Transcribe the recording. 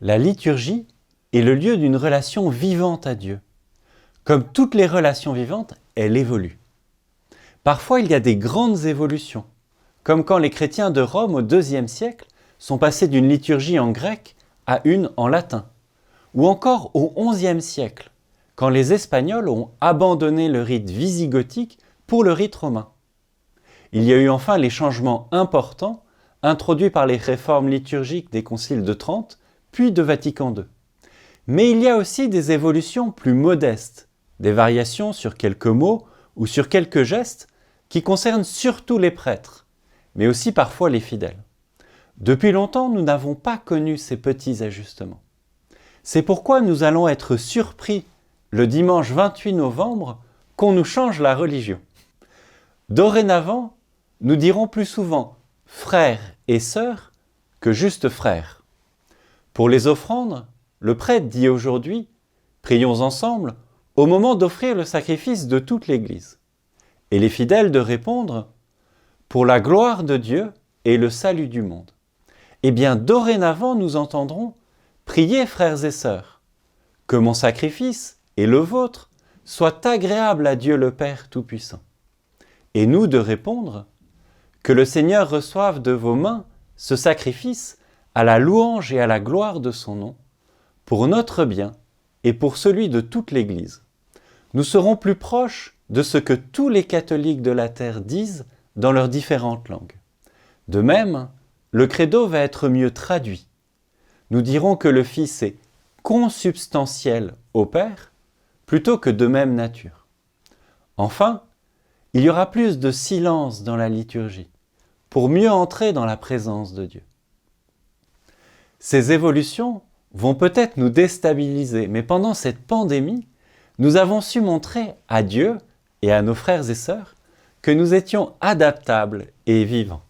La liturgie est le lieu d'une relation vivante à Dieu. Comme toutes les relations vivantes, elle évolue. Parfois, il y a des grandes évolutions, comme quand les chrétiens de Rome au IIe siècle sont passés d'une liturgie en grec à une en latin, ou encore au XIe siècle, quand les Espagnols ont abandonné le rite wisigothique pour le rite romain. Il y a eu enfin les changements importants introduits par les réformes liturgiques des conciles de Trente, puis de Vatican II. Mais il y a aussi des évolutions plus modestes, des variations sur quelques mots ou sur quelques gestes qui concernent surtout les prêtres, mais aussi parfois les fidèles. Depuis longtemps, nous n'avons pas connu ces petits ajustements. C'est pourquoi nous allons être surpris le dimanche 28 novembre qu'on nous change la religion. Dorénavant, nous dirons plus souvent frères et sœurs que juste frères. Pour les offrandes, le prêtre dit aujourd'hui « Prions ensemble » au moment d'offrir le sacrifice de toute l'Église. Et les fidèles de répondre « Pour la gloire de Dieu et le salut du monde ». Eh bien, dorénavant, nous entendrons « Priez, frères et sœurs, que mon sacrifice et le vôtre soient agréables à Dieu le Père Tout-Puissant. » Et nous de répondre « Que le Seigneur reçoive de vos mains ce sacrifice à la louange et à la gloire de son nom, pour notre bien et pour celui de toute l'Église. » Nous serons plus proches de ce que tous les catholiques de la terre disent dans leurs différentes langues. De même, le credo va être mieux traduit. Nous dirons que le Fils est consubstantiel au Père plutôt que de même nature. Enfin, il y aura plus de silence dans la liturgie pour mieux entrer dans la présence de Dieu. Ces évolutions vont peut-être nous déstabiliser, mais pendant cette pandémie, nous avons su montrer à Dieu et à nos frères et sœurs que nous étions adaptables et vivants.